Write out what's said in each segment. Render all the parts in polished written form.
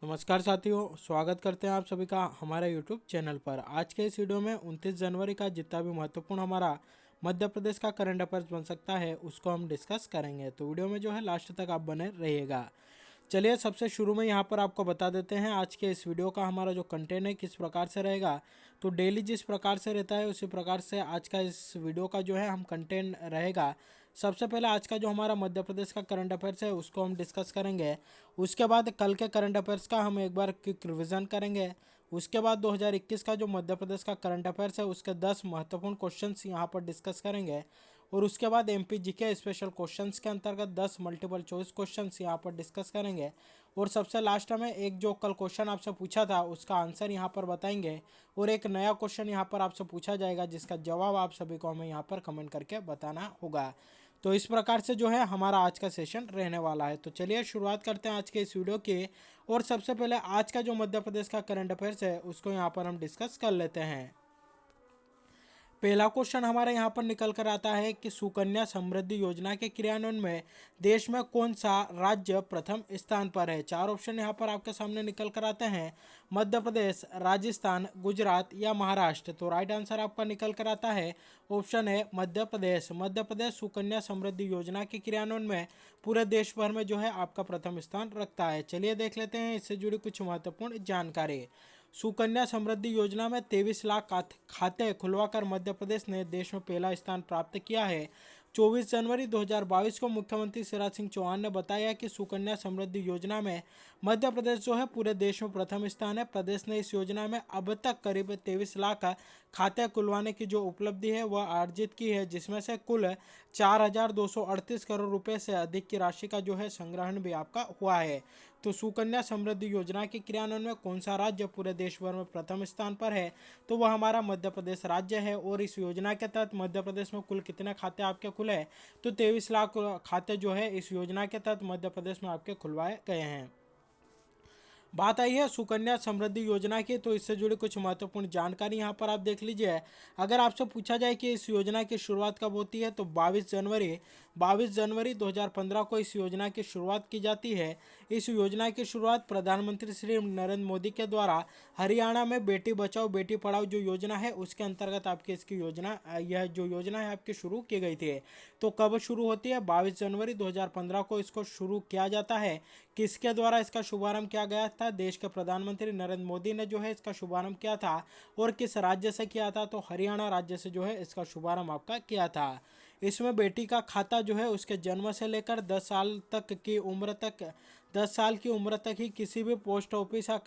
नमस्कार साथियों, स्वागत करते हैं आप सभी का हमारे यूट्यूब चैनल पर। आज के इस वीडियो में 29 जनवरी का जितना भी महत्वपूर्ण हमारा मध्य प्रदेश का करंट अफेयर्स बन सकता है उसको हम डिस्कस करेंगे। तो वीडियो में जो है लास्ट तक आप बने रहिएगा। चलिए सबसे शुरू में यहाँ पर आपको बता देते हैं आज के इस वीडियो का हमारा जो कंटेंट है किस प्रकार से रहेगा। तो डेली जिस प्रकार से रहता है उसी प्रकार से आज का इस वीडियो का जो है हम कंटेंट रहेगा। सबसे पहले आज का जो हमारा मध्य प्रदेश का करंट अफेयर्स है उसको हम डिस्कस करेंगे। उसके बाद कल के करंट अफेयर्स का हम एक बार क्विक रिवीजन करेंगे। उसके बाद 2021 का जो मध्य प्रदेश का करंट अफेयर्स है उसके 10 महत्वपूर्ण क्वेश्चंस यहाँ पर डिस्कस करेंगे। और उसके बाद एमपी जीके स्पेशल क्वेश्चंस के अंतर्गत 10 मल्टीपल चॉइस क्वेश्चंस यहाँ पर डिस्कस करेंगे। और सबसे लास्ट में एक जो कल क्वेश्चन आपसे पूछा था उसका आंसर यहाँ पर बताएंगे। और एक नया क्वेश्चन यहाँ पर आपसे पूछा जाएगा जिसका जवाब आप सभी को हमें यहाँ पर कमेंट करके बताना होगा। तो इस प्रकार से जो है हमारा आज का सेशन रहने वाला है। तो चलिए शुरुआत करते हैं आज के इस वीडियो की। और सबसे पहले आज का जो मध्य प्रदेश का करंट अफेयर्स है उसको यहाँ पर हम डिस्कस कर लेते हैं। पहला क्वेश्चन हमारे यहाँ पर निकल कर आता है कि सुकन्या समृद्धि योजना के क्रियान्वयन में देश में कौन सा राज्य प्रथम स्थान पर है। चार ऑप्शन यहाँ पर आपके सामने निकल कर आते हैं, मध्य प्रदेश, राजस्थान, गुजरात या महाराष्ट्र। तो राइट आंसर आपका निकल कर आता है ऑप्शन है मध्य प्रदेश। मध्य प्रदेश सुकन्या समृद्धि योजना के क्रियान्वयन में पूरे देश भर में जो है आपका प्रथम स्थान रखता है। चलिए देख लेते हैं इससे जुड़ी कुछ महत्वपूर्ण जानकारी। सुकन्या समृद्धि योजना में 23 लाख खाते खुलवाकर मध्य प्रदेश ने देश में पहला स्थान प्राप्त किया है। 24 जनवरी 2022 को मुख्यमंत्री शिवराज सिंह चौहान ने बताया कि सुकन्या समृद्धि योजना में मध्य प्रदेश जो है पूरे देश में प्रथम स्थान है। प्रदेश ने इस योजना में अब तक करीब 23 लाख खाते खुलवाने की जो उपलब्धि है वह अर्जित की है, जिसमें से कुल 4,238 करोड़ रुपए से अधिक की राशि का जो है संग्रहण भी आपका हुआ है। तो सुकन्या समृद्धि योजना के क्रियान्वयन में कौन सा राज्य पूरे देश भर में प्रथम स्थान पर है, तो वह हमारा मध्य प्रदेश राज्य है। और इस योजना के तहत मध्य प्रदेश में कुल कितने खाते आपके खुले, तो 23 लाख खाते जो है इस योजना के तहत मध्य प्रदेश में आपके खुलवाए गए हैं। बात आई है सुकन्या समृद्धि योजना की, तो इससे जुड़ी कुछ महत्वपूर्ण जानकारी यहाँ पर आप देख लीजिए। अगर आपसे पूछा जाए कि इस योजना की शुरुआत कब होती है, तो 22 जनवरी 2015 को इस योजना की शुरुआत की जाती है। इस योजना की शुरुआत प्रधानमंत्री श्री नरेंद्र मोदी के द्वारा हरियाणा में बेटी बचाओ बेटी पढ़ाओ जो योजना है उसके अंतर्गत आपकी इसकी योजना यह जो योजना है आपकी शुरू की गई थी। तो कब शुरू होती है, 22 जनवरी 2015 को इसको शुरू किया जाता है। किसके द्वारा इसका शुभारंभ किया गया था, देश के प्रधानमंत्री नरेंद्र मोदी ने जो है इसका शुभारंभ किया था। और किस राज्य से किया था, तो हरियाणा राज्य से जो है इसका शुभारंभ आपका किया था। इसमें बेटी का खाता जो है उसके जन्म से लेकर 10 साल की उम्र तक ही किसी भी पोस्ट ऑफिस या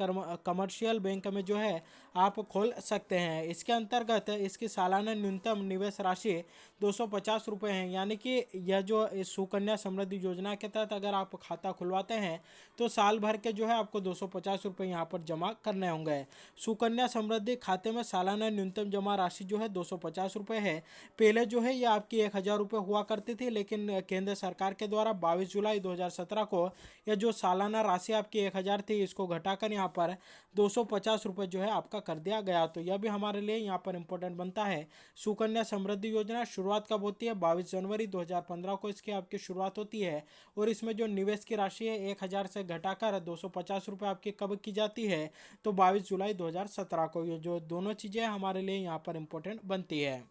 कमर्शियल बैंक में जो है आप खोल सकते हैं। इसके अंतर्गत इसकी सालाना न्यूनतम निवेश राशि 250 रुपये है। यानी कि यह जो इस सुकन्या समृद्धि योजना के तहत अगर आप खाता खुलवाते हैं तो साल भर के जो है आपको 250 रुपये यहाँ पर जमा करने होंगे। सुकन्या समृद्धि खाते में सालाना न्यूनतम जमा राशि जो है 250 रुपये है। पहले जो है ये आपकी 1,000 रुपये हुआ करती थी, लेकिन केंद्र सरकार के द्वारा 22 जुलाई 2017 को यह जो सालाना राशि आपकी 1,000 थी इसको घटाकर यहाँ पर 250 रुपये जो है आपका कर दिया गया। तो यह भी हमारे लिए यहाँ पर इम्पोर्टेंट बनता है। सुकन्या समृद्धि योजना शुरुआत कब होती है, 22 जनवरी 2015 को इसकी आपकी शुरुआत होती है। और इसमें जो निवेश की राशि है 1,000 से घटाकर 250 रुपये आपकी कब की जाती है, तो 22 जुलाई 2017 को। ये जो दोनों चीज़ें हमारे लिए यहाँ पर इम्पोर्टेंट बनती है।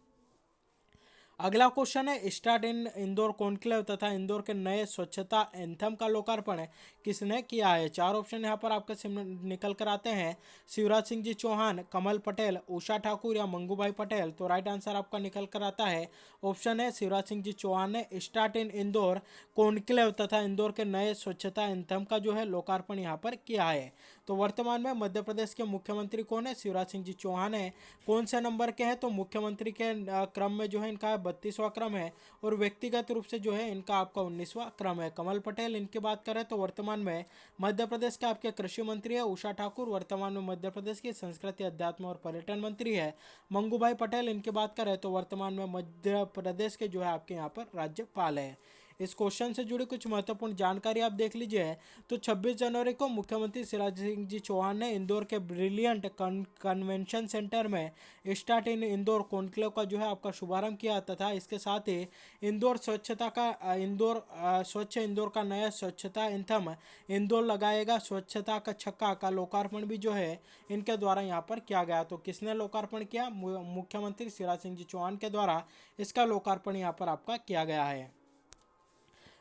अगला क्वेश्चन है स्टार्ट इन इंदौर कॉन्क्लेव तथा इंदौर के नए स्वच्छता एंथम का लोकार्पण किसने किया है। चार ऑप्शन यहाँ पर आपके निकल कर आते हैं, शिवराज सिंह जी चौहान, कमल पटेल, उषा ठाकुर या मंगूभाई पटेल। तो राइट आंसर आपका निकल कर आता है ऑप्शन है शिवराज सिंह जी चौहान ने स्टार्ट इन इंदौर कॉन्क्लेव तथा इंदौर के नए स्वच्छता एंथम का जो है लोकार्पण यहाँ पर किया है। तो वर्तमान में मध्य प्रदेश के मुख्यमंत्री कौन है, शिवराज सिंह जी चौहान है। कौन से नंबर के हैं, तो मुख्यमंत्री के क्रम में जो है इनका 32वां क्रम है। और व्यक्तिगत रूप से जो है इनका आपका 19वां क्रम है। कमल पटेल इनकी बात करें तो वर्तमान में मध्य प्रदेश के आपके कृषि मंत्री है। उषा ठाकुर वर्तमान में मध्य प्रदेश की संस्कृति, अध्यात्म और पर्यटन मंत्री है। मंगूभाई पटेल इनकी बात करें तो वर्तमान में मध्य प्रदेश के जो है आपके यहाँ पर राज्यपाल है। इस क्वेश्चन से जुड़ी कुछ महत्वपूर्ण जानकारी आप देख लीजिए। तो 26 जनवरी को मुख्यमंत्री शिवराज सिंह जी चौहान ने इंदौर के ब्रिलियंट कन्वेंशन सेंटर में स्टार्ट इन इंदौर कॉन्क्लेव का जो है आपका शुभारंभ किया, तथा इसके साथ ही इंदौर स्वच्छ इंदौर का नया स्वच्छता एंथम इंदौर लगाएगा स्वच्छता का छक्का का लोकार्पण भी जो है इनके द्वारा यहाँ पर किया गया। तो किसने लोकार्पण किया? मुख्यमंत्री शिवराज सिंह जी चौहान के द्वारा इसका लोकार्पण यहाँ पर आपका किया गया है।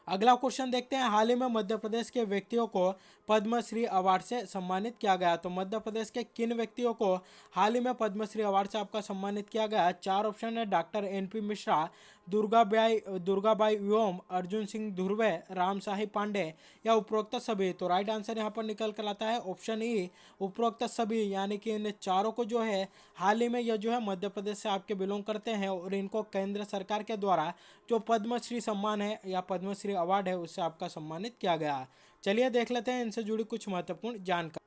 अगला क्वेश्चन देखते हैं। हाल ही में मध्य प्रदेश के व्यक्तियों को पद्मश्री अवार्ड से सम्मानित किया गया। तो मध्य प्रदेश के किन व्यक्तियों को हाल ही में पद्मश्री अवार्ड से आपका सम्मानित किया गया? चार ऑप्शन है। डॉक्टर एनपी मिश्रा, दुर्गाबाई व्योम, अर्जुन सिंह धुर्वे, रामसाही पांडे या उपरोक्त सभी। तो राइट आंसर यहाँ पर निकल कर आता है ऑप्शन ई, उपरोक्त सभी, यानी कि इन चारों को जो है हाल ही में यह जो है मध्य प्रदेश से आपके बिलोंग करते हैं और इनको केंद्र सरकार के द्वारा जो पद्मश्री सम्मान है या पद्मश्री अवार्ड है उससे आपका सम्मानित किया गया। चलिए देख लेते हैं इनसे जुड़ी कुछ महत्वपूर्ण जानकारी।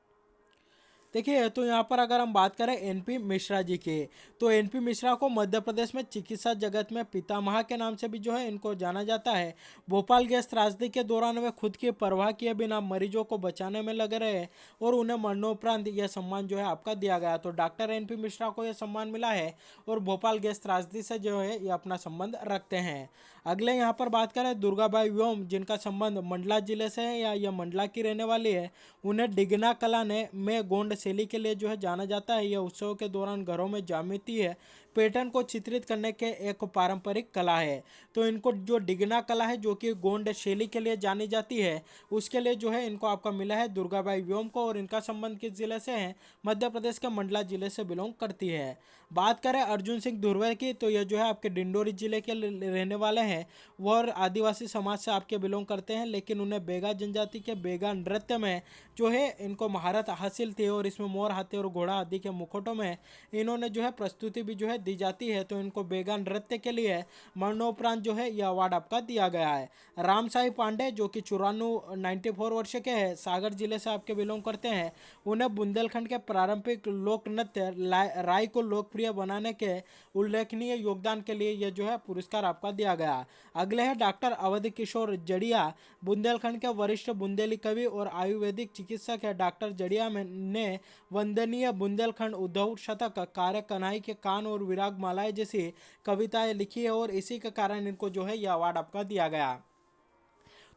देखिए, तो यहाँ पर अगर हम बात करें एनपी मिश्रा जी की, तो एनपी मिश्रा को मध्य प्रदेश में चिकित्सा जगत में पितामह के नाम से भी जो है इनको जाना जाता है। भोपाल गैस त्रासदी के दौरान वे खुद की परवाह किए बिना मरीजों को बचाने में लगे रहे और उन्हें मरणोपरांत यह सम्मान जो है आपका दिया गया। तो डॉक्टर एनपी मिश्रा को यह सम्मान मिला है और भोपाल गैस त्रासदी से जो है ये अपना संबंध रखते हैं। अगले यहाँ पर बात करें दुर्गाबाई व्योम, जिनका संबंध मंडला जिले से है या यह मंडला की रहने वाली है। उन्हें डिगना कला ने में गोंड शैली के लिए जो है जाना जाता है। यह उत्सव के दौरान घरों में जामिति है पैटर्न को चित्रित करने के एक पारंपरिक कला है। तो इनको जो डिगना कला है जो कि गोंड शैली के लिए जानी जाती है, उसके लिए जो है इनको आपका मिला है दुर्गाबाई व्योम को। और इनका संबंध किस जिले से है? मध्य प्रदेश के मंडला जिले से बिलोंग करती है। बात करें अर्जुन सिंह धुर्वे की, तो यह जो है आपके डिंडोरी जिले के रहने वाले हैं। वह आदिवासी समाज से आपके बिलोंग करते हैं, लेकिन उन्हें बेगा जनजाति के बेगा नृत्य में जो है इनको महारत हासिल थी और इसमें मोर, हाथी और घोड़ा आदि के मुखौटों में इन्होंने जो है प्रस्तुति भी जो है दी जाती है। तो इनको बेगा नृत्य के लिए मरणोपरांत जो है यह अवार्ड आपका दिया गया है। रामसाई पांडे जो कि 94 वर्ष के हैं, सागर जिले से आपके बिलोंग करते हैं। उन्हें बुंदेलखंड के पारंपरिक लोक नृत्य राय को लोकप्रिय बनाने के उल्लेखनीय योगदान के लिए यह जो है पुरस्कार आपका दिया गया। अगले है डॉक्टर अवध किशोर जड़िया, बुंदेलखंड के वरिष्ठ बुंदेली कवि और आयुर्वेदिक चिकित्सक है। डॉक्टर जड़िया ने वंदनीय बुंदेलखंड उद्धव शतक, कार्य कन्हई के कान और विराग मालाएं जैसी कविताएं लिखी है और इसी के कारण इनको जो है यह अवार्ड आपका दिया गया।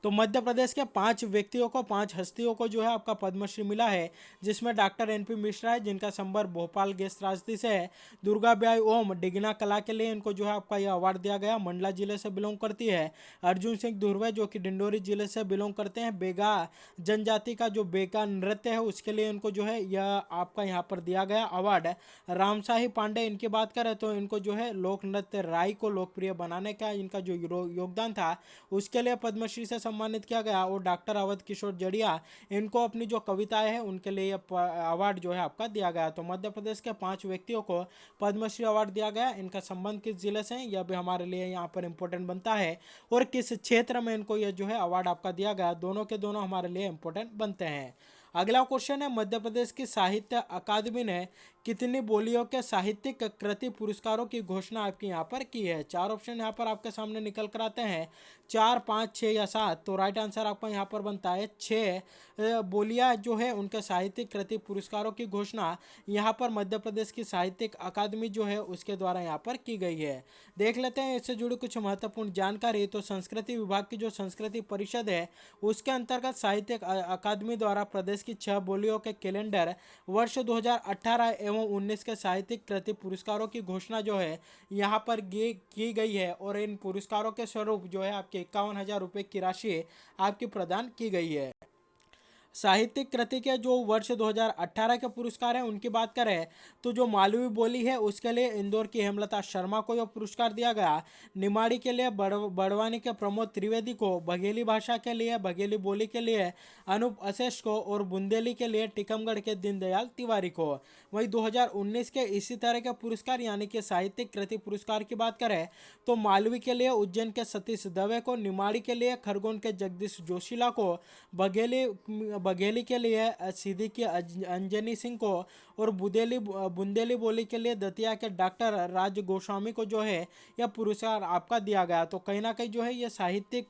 तो मध्य प्रदेश के 5 व्यक्तियों को, 5 हस्तियों को जो है आपका पद्मश्री मिला है, जिसमें डॉक्टर एनपी मिश्रा है जिनका संपर्क भोपाल गैस त्रासदी से है। दुर्गाबाई ओम डिगना कला के लिए इनको जो है आपका यह अवार्ड दिया गया, मंडला जिले से बिलोंग करती है। अर्जुन सिंह धुर्वे जो कि डिंडोरी जिले से बिलोंग करते हैं, बेगा जनजाति का जो बेगा नृत्य है उसके लिए इनको जो है यह आपका यहाँ पर दिया गया अवार्ड। रामसाही पांडे इनकी बात करें तो इनको जो है लोक नृत्य राय को लोकप्रिय बनाने का इनका जो योगदान था उसके लिए पद्मश्री से सम्मानित किया गया। और डॉक्टर अवध किशोर जड़िया, इनको अपनी जो कविताएं हैं उनके लिए अवार्ड जो है आपका दिया गया। तो मध्य प्रदेश के 5 व्यक्तियों को पद्मश्री अवार्ड दिया गया। इनका संबंध किस जिले से है यह भी हमारे लिए यहाँ पर इंपॉर्टेंट बनता है, और किस क्षेत्र में इनको यह जो है अवार्ड आपका दिया गया, दोनों के दोनों हमारे लिए इंपॉर्टेंट बनते हैं। अगला क्वेश्चन है, मध्य प्रदेश की साहित्य अकादमी ने कितनी बोलियों के साहित्यिक कृति पुरस्कारों की घोषणा आपकी यहाँ पर की है? 4 ऑप्शन यहाँ पर आपके सामने निकल कर आते हैं, 4, 5, 6 या 7। तो राइट आंसर आपका यहाँ पर बनता है 6 बोलियां जो है उनके साहित्यिक कृति पुरस्कारों की घोषणा यहाँ पर मध्य प्रदेश की साहित्यिक अकादमी जो है उसके द्वारा यहाँ पर की गई है। देख लेते हैं इससे जुड़ी कुछ महत्वपूर्ण जानकारी। तो संस्कृति विभाग की जो संस्कृति परिषद है उसके अंतर्गत साहित्यिक अकादमी द्वारा प्रदेश की 6 बोलियों के कैलेंडर वर्ष 2018 एवं 19 के साहित्यिक कृति पुरस्कारों की घोषणा जो है यहाँ पर की गई है, और इन पुरस्कारों के स्वरूप जो है आपके 51,000 रुपये की राशि आपकी प्रदान की गई है। साहित्यिक कृति के जो वर्ष 2018 के पुरस्कार हैं उनकी बात करें तो जो मालवी बोली है उसके लिए इंदौर की हेमलता शर्मा को यह पुरस्कार दिया गया। निमाड़ी के लिए बड़वानी के प्रमोद त्रिवेदी को, बघेली भाषा के लिए, बघेली बोली के लिए अनूप अशेष को और बुंदेली के लिए टीकमगढ़ के दीनदयाल तिवारी को। वहीं 2019 के इसी तरह के पुरस्कार यानी कि साहित्यिक कृति पुरस्कार की बात करें तो मालवी के लिए उज्जैन के सतीश दवे को, निमाड़ी के लिए खरगोन के जगदीश जोशीला को, बघेली के लिए सिद्दीकी अंजनी सिंह को और बुंदेली बोली के लिए दतिया के डॉक्टर राज गोस्वामी को जो है यह पुरस्कार आपका दिया गया। तो कहीं ना कहीं जो है ये साहित्यिक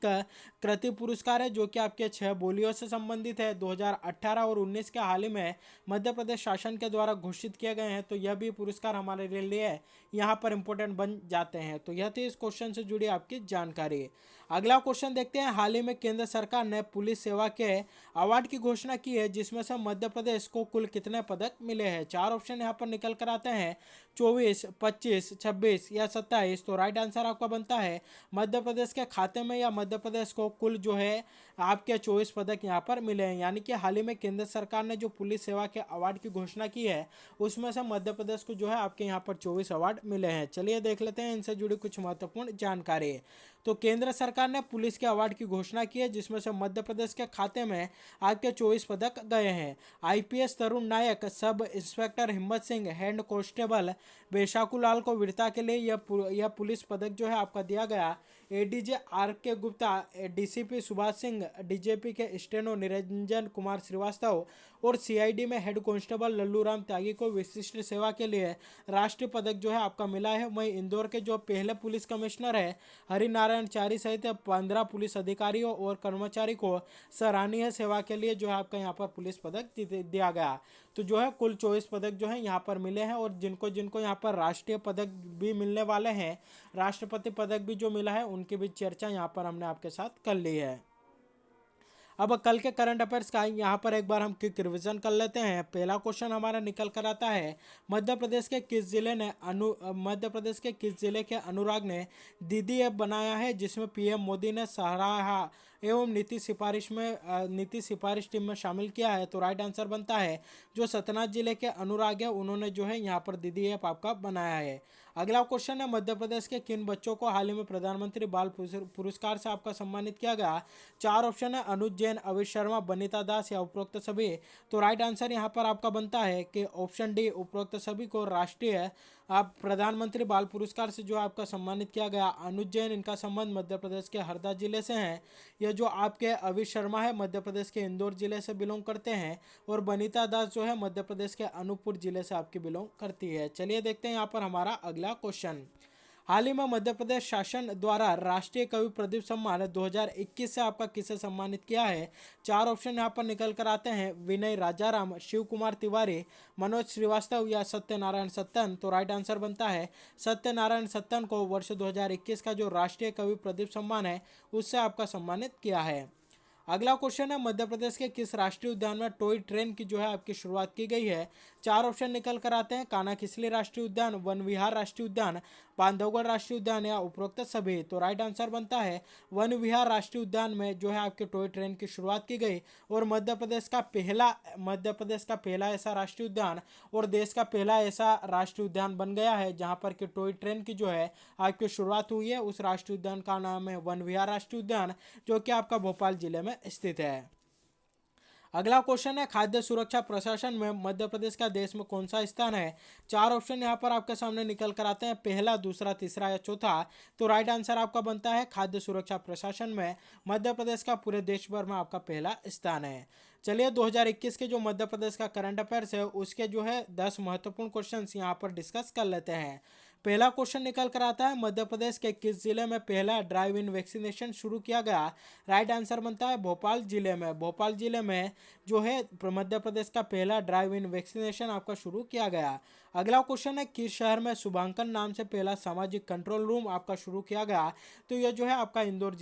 कृति पुरस्कार है जो कि आपके 6 बोलियों से संबंधित है। 2018 और 19 के हाल ही में मध्य प्रदेश शासन के द्वारा घोषित किए गए हैं। तो यह भी पुरस्कार हमारे लिए यहाँ पर इंपॉर्टेंट बन जाते हैं। तो यह थी इस क्वेश्चन से जुड़ी आपकी जानकारी। अगला क्वेश्चन देखते हैं। हाल ही में केंद्र सरकार ने पुलिस सेवा के अवार्ड की घोषणा की है जिसमें से मध्य प्रदेश को कुल कितने पदक मिले हैं। 4 ऑप्शन यहाँ पर निकल कर आते हैं, 24, 25, 26 या 27। तो राइट आंसर आपका बनता है मध्य प्रदेश के खाते में या मध्य प्रदेश को कुल जो है आपके 24 पदक यहाँ पर मिले हैं। यानी कि हाल ही में केंद्र सरकार ने जो पुलिस सेवा के अवार्ड की घोषणा की है उसमें से मध्य प्रदेश को जो है आपके यहाँ पर 24 अवार्ड मिले हैं। चलिए देख लेते हैं इनसे जुड़ी कुछ महत्वपूर्ण जानकारी। तो केंद्र सरकार ने पुलिस के अवार्ड की घोषणा की है जिसमें से मध्य प्रदेश के खाते में आपके 24 पदक गए हैं। IPS Tarun Nayak, sub inspector हिम्मत सिंह, हेड कांस्टेबल बेशाकू लाल को वीरता के लिए यह पुलिस पदक जो है आपका दिया गया। एडीजे आर के गुप्ता, डीसीपी सुभाष सिंह, डीजीपी के स्टेनो निरंजन कुमार श्रीवास्तव और सीआईडी में हेड कांस्टेबल लल्लू राम त्यागी को विशिष्ट सेवा के लिए राष्ट्रीय पदक जो है आपका मिला है। वहीं इंदौर के जो पहले पुलिस कमिश्नर है हरिनारायण चारी सहित 15 पुलिस अधिकारियों और कर्मचारी को सराहनीय सेवा के लिए जो है आपका यहाँ पर पुलिस पदक दिया गया। तो जो है कुल 24 पदक जो है यहाँ पर मिले हैं और जिनको जिनको यहाँ पर राष्ट्रीय पदक भी मिलने वाले हैं, राष्ट्रपति पदक भी जो मिला है उनकी भी चर्चा यहाँ पर हमने आपके साथ कर ली है। अब कल के करंट अफेयर्स का यहाँ पर एक बार हम क्विक रिवीजन कर लेते हैं। पहला क्वेश्चन हमारा निकल कर आता है, मध्य प्रदेश के किस जिले के अनुराग ने दीदी ऐप बनाया है जिसमें पीएम मोदी ने सराहा एवं नीति सिफारिश टीम में शामिल किया है। तो राइट आंसर बनता है जो सतना जिले के अनुराग है उन्होंने जो है यहाँ पर दीदी ऐप आपका बनाया है। अगला क्वेश्चन है, मध्य प्रदेश के किन बच्चों को हाल ही में प्रधानमंत्री बाल पुरस्कार से आपका सम्मानित किया गया। 4 ऑप्शन है, अनुज जैन, अवित शर्मा, बनीता दास या उपरोक्त सभी। तो राइट आंसर यहाँ पर आपका बनता है कि ऑप्शन डी, उपरोक्त सभी को राष्ट्रीय आप प्रधानमंत्री बाल पुरस्कार से जो आपका सम्मानित किया गया। अनुज जैन, इनका संबंध मध्य प्रदेश के हरदा जिले से है। यह जो आपके अवित शर्मा है मध्य प्रदेश के इंदौर जिले से बिलोंग करते हैं और बनीता दास जो है मध्य प्रदेश के अनूपपुर जिले से आपकी बिलोंग करती है। चलिए देखते हैं यहाँ पर हमारा अगला क्वेश्चन। हाल ही में मध्य प्रदेश शासन द्वारा राष्ट्रीय कवि प्रदीप सम्मान 2021 से आपका किसे सम्मानित किया है। 4 ऑप्शन यहाँ पर निकल कर आते हैं, विनय राजाराम, शिव कुमार तिवारी, मनोज श्रीवास्तव या सत्यनारायण सत्तन। तो राइट आंसर बनता है सत्यनारायण सत्तन को वर्ष 2021 का जो राष्ट्रीय कवि प्रदीप सम्मान है उससे आपका सम्मानित किया है। अगला क्वेश्चन है, मध्य प्रदेश के किस राष्ट्रीय उद्यान में टॉय ट्रेन की जो है आपकी शुरुआत की गई है। 4 ऑप्शन निकल कर आते हैं, कान्हा-किसली राष्ट्रीय उद्यान, वन विहार राष्ट्रीय उद्यान, बांधवगढ़ राष्ट्रीय उद्यान या उपरोक्त सभी। तो राइट आंसर बनता है वन विहार राष्ट्रीय उद्यान में जो है आपके टॉय ट्रेन की शुरुआत की गई और मध्य प्रदेश का पहला ऐसा राष्ट्रीय उद्यान और देश का पहला ऐसा राष्ट्रीय उद्यान बन गया है जहाँ पर कि टॉय ट्रेन की जो है आपकी शुरुआत हुई है। उस राष्ट्रीय उद्यान का नाम है वन विहार राष्ट्रीय उद्यान जो कि आपका भोपाल जिले में स्थित है। अगला क्वेश्चन है, खाद्य सुरक्षा प्रशासन में मध्य प्रदेश का देश में कौन सा स्थान है। 4 ऑप्शन यहाँ पर आपके सामने निकल कर आते हैं, पहला, दूसरा, तीसरा या चौथा। तो राइट आंसर आपका बनता है खाद्य सुरक्षा प्रशासन में मध्य प्रदेश का पूरे देश भर में आपका पहला स्थान है। चलिए 2021 के जो मध्य प्रदेश का करंट अफेयर्स है उसके जो है 10 महत्वपूर्ण क्वेश्चंस यहाँ पर डिस्कस कर लेते हैं। पहला क्वेश्चन निकल कर आता है, मध्य प्रदेश के किस जिले में पहला ड्राइव इन वैक्सीनेशन शुरू किया गया। राइट आंसर बनता है भोपाल जिले में। भोपाल जिले में जो है मध्य प्रदेश का पहला ड्राइव इन वैक्सीनेशन आपका शुरू किया गया। अगला क्वेश्चन है, किस शहर में शुभांकन नाम से पहला सामाजिक कंट्रोल रूम आपका शुरू किया गया। तो यह जो है आपका इंदौर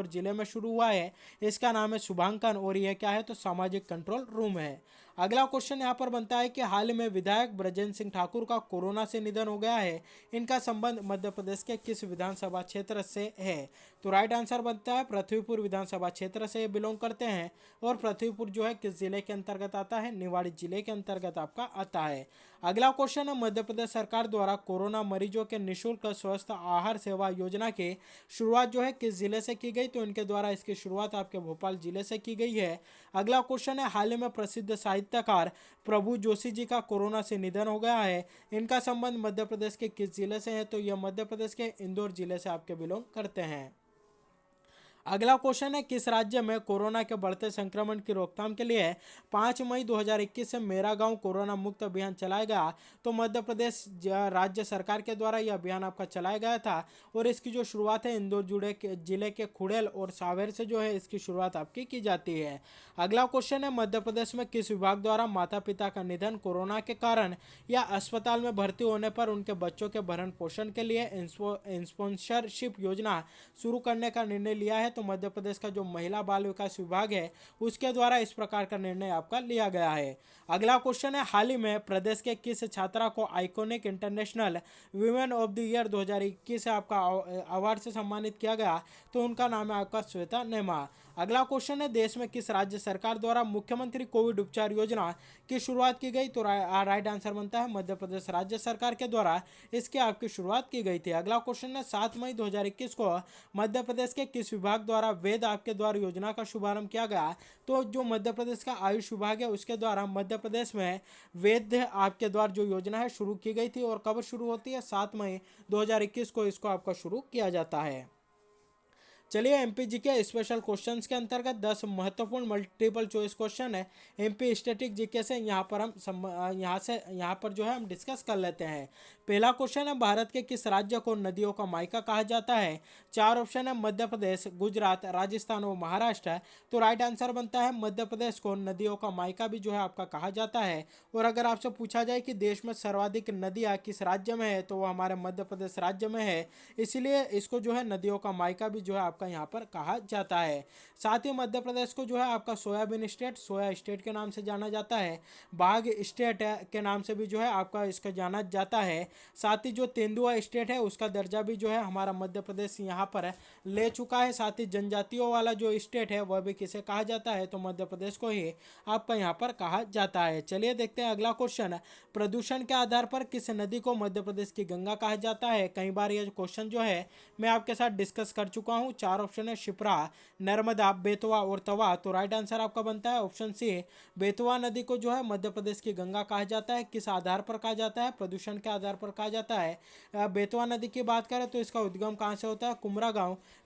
जिले में शुरू हुआ है। इसका नाम है शुभांकन और यह क्या है तो सामाजिक कंट्रोल रूम है। अगला क्वेश्चन यहाँ पर बनता है कि हाल में विधायक ब्रजेंद्र सिंह ठाकुर का कोरोना से निधन हो गया है, इनका संबंध मध्य प्रदेश के किस विधानसभा क्षेत्र से है। तो राइट आंसर बनता है पृथ्वीपुर विधानसभा क्षेत्र से बिलोंग करते हैं और पृथ्वीपुर जो है किस जिले के अंतर्गत आता है, निवाड़ी जिले के अंतर्गत आपका आता है। अगला क्वेश्चन है, मध्य प्रदेश सरकार द्वारा कोरोना मरीजों के निःशुल्क स्वस्थ आहार सेवा योजना की शुरुआत जो है किस जिले से की गई। तो इनके द्वारा इसकी शुरुआत आपके भोपाल जिले से की गई है। अगला क्वेश्चन है, हाल ही में प्रसिद्ध साहित्यकार प्रभु जोशी जी का कोरोना से निधन हो गया है, इनका संबंध मध्य प्रदेश के किस जिले से है। तो यह मध्य प्रदेश के इंदौर जिले से आपके बिलोंग करते हैं। अगला क्वेश्चन है, किस राज्य में कोरोना के बढ़ते संक्रमण की रोकथाम के लिए 5 मई 2021 से मेरा गांव कोरोना मुक्त अभियान चलाया गया? तो मध्य प्रदेश राज्य सरकार के द्वारा यह अभियान आपका चलाया गया था और इसकी जो शुरुआत है इंदौर जिले के खुड़ेल और सावेर से जो है इसकी शुरुआत आपकी की जाती है। अगला क्वेश्चन है, मध्य प्रदेश में किस विभाग द्वारा माता पिता का निधन कोरोना के कारण या अस्पताल में भर्ती होने पर उनके बच्चों के भरण पोषण के लिए स्पॉन्सरशिप योजना शुरू करने का निर्णय लिया है? तो मध्य प्रदेश का जो महिला बाल विकास विभाग है उसके द्वारा इस प्रकार का निर्णय आपका लिया गया है। अगला क्वेश्चन है, हाल ही में प्रदेश के किस छात्रा को iconic international women of the year 2021 से आपका अवार्ड से सम्मानित किया गया? तो उनका नाम है आपका श्वेता नेमा। अगला क्वेश्चन है, देश में किस राज्य सरकार द्वारा मुख्यमंत्री कोविड उपचार योजना की शुरुआत की गई? तो राइट आंसर बनता है मध्य प्रदेश राज्य सरकार के द्वारा इसकी आपकी शुरुआत की गई थी। अगला क्वेश्चन है, 7 मई 2021 को मध्य प्रदेश के किस विभाग द्वारा वेद आपके द्वारा योजना का शुभारंभ किया गया? तो जो मध्य प्रदेश का आयुष विभाग है उसके द्वारा मध्य प्रदेश में वेद आपके द्वारा जो योजना है शुरू की गई थी और कब शुरू होती है? 7 मई 2021 को इसको आपका शुरू किया जाता है। चलिए एमपीजी के स्पेशल क्वेश्चंस के अंतर्गत 10 महत्वपूर्ण मल्टीपल चॉइस क्वेश्चन है एमपी स्टैटिक जीके से यहाँ पर यहाँ पर जो है हम डिस्कस कर लेते हैं। पहला क्वेश्चन है, भारत के किस राज्य को नदियों का मायका कहा जाता है? 4 ऑप्शन है, मध्य प्रदेश, गुजरात, राजस्थान और महाराष्ट्र। तो राइट आंसर बनता है मध्य प्रदेश को नदियों का मायका भी जो है आपका कहा जाता है। और अगर आपसे पूछा जाए कि देश में सर्वाधिक नदियाँ किस राज्य में है तो वो हमारे मध्य प्रदेश राज्य में है, इसीलिए इसको जो है नदियों का मायका भी जो है आपका यहाँ पर कहा जाता है। साथ ही मध्य प्रदेश को जो है आपका सोयाबीन स्टेट, सोया स्टेट के नाम से जाना जाता है। बाघ स्टेट के नाम से भी जो है आपका इसका जाना जाता है। साथ ही जो तेंदुआ स्टेट है उसका दर्जा भी जो है हमारा मध्य प्रदेश यहाँ पर ले चुका है। साथ ही जनजातियों वाला जो स्टेट है वह भी किसे कहा जाता है? तो मध्य प्रदेश को ही आपका यहाँ पर कहा जाता है। चलिए देखते हैं अगला क्वेश्चन, प्रदूषण के आधार पर किस नदी को मध्य प्रदेश की गंगा कहा जाता है? कई बार ये क्वेश्चन जो है मैं आपके साथ डिस्कस कर चुका हूँ। 4 ऑप्शन है, शिप्रा, नर्मदा, बेतवा और तवा। तो राइट आंसर आपका बनता है ऑप्शन सी, बेतवा नदी को जो है मध्य प्रदेश की गंगा कहा जाता है। किस आधार पर कहा जाता है? प्रदूषण के आधार पर कहा जाता है। बेतवा नदी की बात करें तो इसका उद्गम कहाँ से होता है?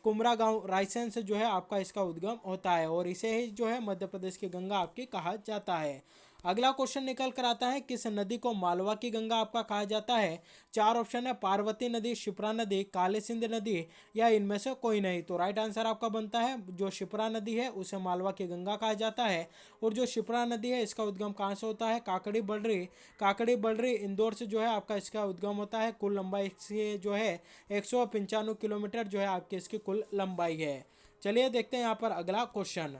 कुमरा गांव रायसेन से जो है आपका इसका उद्गम होता है और इसे ही जो है मध्य प्रदेश की गंगा आपकी कहा जाता है। अगला क्वेश्चन निकल कर आता है, किस नदी को मालवा की गंगा आपका कहा जाता है? 4 ऑप्शन है, पार्वती नदी, शिप्रा नदी, काली सिंध नदी या इनमें से कोई नहीं। तो राइट आंसर आपका बनता है जो शिप्रा नदी है उसे मालवा की गंगा कहा जाता है। और जो शिप्रा नदी है इसका उद्गम कहाँ से होता है? काकड़ी बल्लरी इंदौर से जो है आपका इसका उद्गम होता है। कुल लंबाई इसकी जो है 195 किलोमीटर जो है आपकी इसकी कुल लंबाई है। चलिए देखते हैं यहाँ पर अगला क्वेश्चन।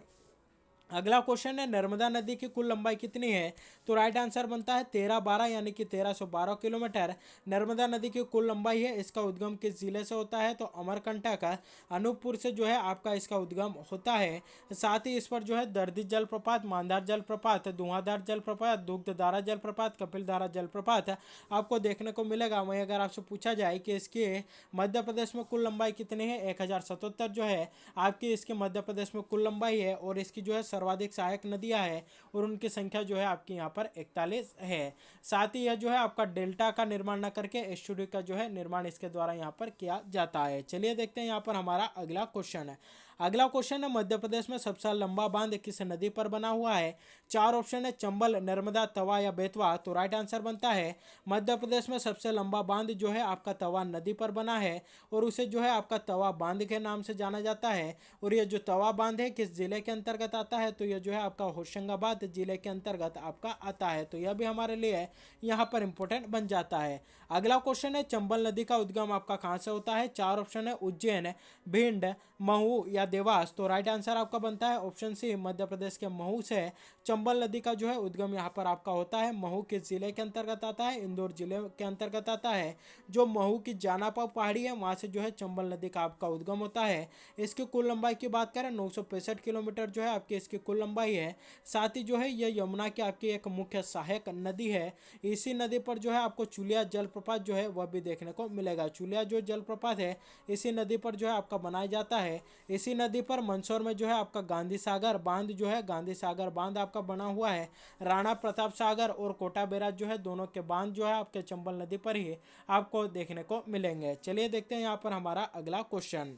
अगला क्वेश्चन है, नर्मदा नदी की कुल लंबाई कितनी है? तो राइट आंसर बनता है 1312 यानी कि 1312 किलोमीटर नर्मदा नदी की कुल लंबाई है। इसका उद्गम किस जिले से होता है? तो अमरकंटक अनूपपुर से जो है आपका इसका उद्गम होता है। साथ ही इस पर जो है दर्दी जलप्रपात, मांधार जलप्रपात, धुआंधार जलप्रपात, दुग्धधारा जलप्रपात, कपिलधारा जलप्रपात आपको देखने को मिलेगा। वहीं अगर आपसे पूछा जाए कि इसकी मध्य प्रदेश में कुल लंबाई कितनी है, 1077 जो है आपकी इसके मध्य प्रदेश में कुल लंबाई है। और इसकी जो है सर्वाधिक सहायक नदियां हैं और उनकी संख्या जो है आपकी यहाँ पर 41 है। साथ ही यह जो है आपका डेल्टा का निर्माण न करके एस्चुरी का जो है निर्माण इसके द्वारा यहाँ पर किया जाता है। चलिए देखते हैं यहाँ पर हमारा अगला क्वेश्चन है। अगला क्वेश्चन है, मध्य प्रदेश में सबसे लंबा बांध किस नदी पर बना हुआ है? 4 ऑप्शन है, चंबल, नर्मदा, तवा या बेतवा। तो राइट आंसर बनता है मध्य प्रदेश में सबसे लंबा बांध जो है आपका तवा नदी पर बना है और उसे जो है आपका तवा बांध के नाम से जाना जाता है। और ये जो तवा बांध है किस जिले के अंतर्गत आता है? तो यह जो है आपका होशंगाबाद जिले के अंतर्गत आपका आता है। तो यह भी हमारे लिए यहाँ पर इंपॉर्टेंट बन जाता है। अगला क्वेश्चन है, चंबल नदी का उद्गम आपका कहाँ से होता है? 4 ऑप्शन है, उज्जैन, भिंड, महू या देवास। तो राइट आंसर आपका बनता है ऑप्शन सी, मध्य प्रदेश के महू से चंबल नदी का जो है उद्गम यहाँ पर आपका होता है। महू किस जिले के अंतर्गत आता है? इंदौर जिले के अंतर्गत आता है। जो महू की जानापाव पहाड़ी है वहाँ से जो है चंबल नदी का आपका उद्गम होता है। इसकी कुल लंबाई की बात करें 965 किलोमीटर जो है आपकी इसकी कुल लंबाई है। साथ ही जो है यह यमुना की आपकी एक मुख्य सहायक नदी है। इसी नदी पर जो है आपको चुलिया जलप्रपात जो है वह भी देखने को मिलेगा। चुलिया जो जलप्रपात है इसी नदी पर जो है आपका बनाया जाता है। इसी नदी पर मंदसौर में जो है आपका गांधी सागर बांध जो है, गांधी सागर बांध आपका बना हुआ है। राणा प्रताप सागर और कोटा बैराज जो है दोनों के बांध जो है आपके चंबल नदी पर ही आपको देखने को मिलेंगे। चलिए देखते हैं यहाँ पर हमारा अगला क्वेश्चन।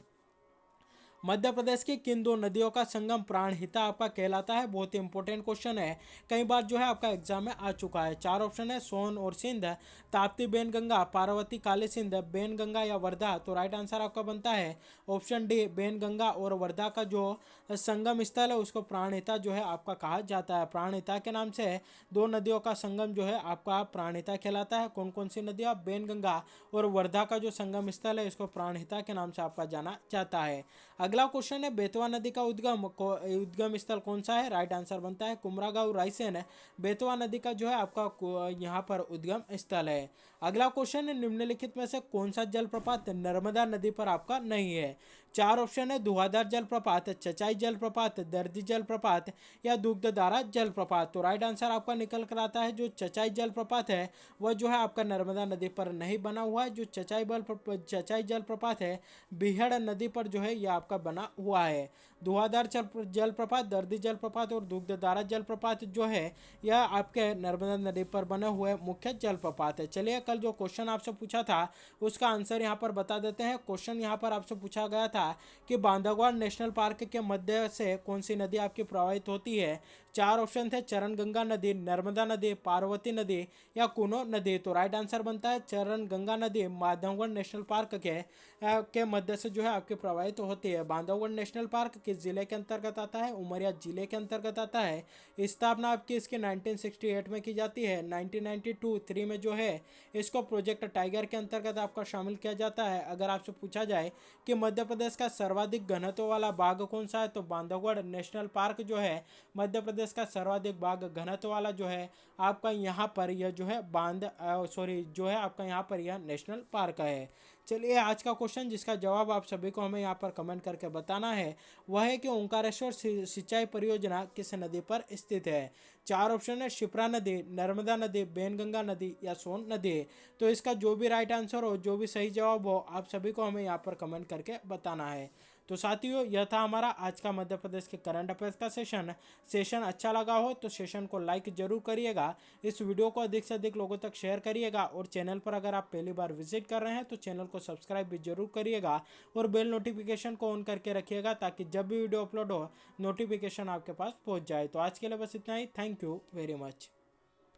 मध्य प्रदेश की किन दो नदियों का संगम प्राणहिता आपका कहलाता है? बहुत ही इंपॉर्टेंट क्वेश्चन है, कई बार जो है आपका एग्जाम में आ चुका है। चार ऑप्शन है, सोन और सिंध, ताप्ती बेनगंगा, पार्वती काली सिंध, बेनगंगा या वर्धा। तो राइट आंसर आपका बनता है ऑप्शन डी, बेनगंगा और वर्धा का जो संगम स्थल है उसको प्राणहिता जो है आपका कहा जाता है। प्राणहिता के नाम से दो नदियों का संगम जो है आपका प्राणहिता कहलाता है। कौन कौन सी नदियाँ? बेनगंगा और वर्धा का जो संगम स्थल है इसको प्राणहिता के नाम से आपका जाना जाता है। अगला क्वेश्चन है, बेतवा नदी का उद्गम स्थल कौन सा है? राइट आंसर बनता है कुमरागांव रायसेन है। बेतवा नदी का जो है आपका यहाँ पर उद्गम स्थल है। अगला क्वेश्चन है, निम्नलिखित में से कौन सा जलप्रपात नर्मदा नदी पर आपका नहीं है? चार ऑप्शन है, धुआंधार जलप्रपात, चचाई जलप्रपात, दर्दी जलप्रपात या दुग्धधारा जलप्रपात। तो राइट आंसर आपका निकल कर आता है जो चचाई जलप्रपात है वह जो है आपका नर्मदा नदी पर नहीं बना हुआ है। जो चचाई जलप्रपात है बिहड़ नदी पर जो है यह आपका बना हुआ है। धुआंधार जलप्रपात, दर्दी जलप्रपात और दुग्धधारा जलप्रपात जो है यह आपके नर्मदा नदी पर बने हुए मुख्य जलप्रपात है। चलिए कल जो क्वेश्चन आपसे पूछा था उसका आंसर यहाँ पर बता देते हैं। क्वेश्चन यहाँ पर आपसे पूछा गया था कि बांधवगढ़ नेशनल पार्क के मध्य से कौन सी नदी आपकी प्रवाहित होती है? चार ऑप्शन थे, चरण गंगा नदी, नर्मदा नदी, पार्वती नदी या कुनो नदी। तो राइट आंसर बनता है चरण गंगा नदी बांधवगढ़ नेशनल पार्क के मध्य से जो है आपके प्रवाहित होती है। बांधवगढ़ नेशनल पार्क किस जिले के अंतर्गत आता है? उमरिया जिले के अंतर्गत आता है। स्थापना आपकी इसकी 1968 में की जाती है। 1992-3 में जो है इसको प्रोजेक्ट टाइगर के अंतर्गत आपका शामिल किया जाता है। अगर आपसे पूछा जाए कि मध्य प्रदेश का सर्वाधिक घनत्व वाला बाघ कौन सा है तो बांधवगढ़ नेशनल पार्क जो है मध्य प्रदेश का सर्वाधिक बाघ घनत्व वाला जो है आपका यहाँ पर यह जो है जो है आपका यहाँ पर यह नेशनल पार्क है। चलिए आज का क्वेश्चन जिसका जवाब आप सभी को हमें यहाँ पर कमेंट करके बताना है वह है कि ओंकारेश्वर सिंचाई परियोजना किस नदी पर स्थित है? चार ऑप्शन है, शिप्रा नदी, नर्मदा नदी, बेनगंगा नदी या सोन नदी। तो इसका जो भी राइट आंसर हो, जो भी सही जवाब हो, आप सभी को हमें यहाँ पर कमेंट करके बताना है। तो साथियों यह था हमारा आज का मध्य प्रदेश के करंट अफेयर्स का सेशन अच्छा लगा हो तो सेशन को लाइक जरूर करिएगा। इस वीडियो को अधिक से अधिक लोगों तक शेयर करिएगा और चैनल पर अगर आप पहली बार विजिट कर रहे हैं तो चैनल को सब्सक्राइब भी जरूर करिएगा और बेल नोटिफिकेशन को ऑन करके रखिएगा ताकि जब भी वीडियो अपलोड हो नोटिफिकेशन आपके पास पहुंच जाए। तो आज के लिए बस इतना ही। Thank you very much.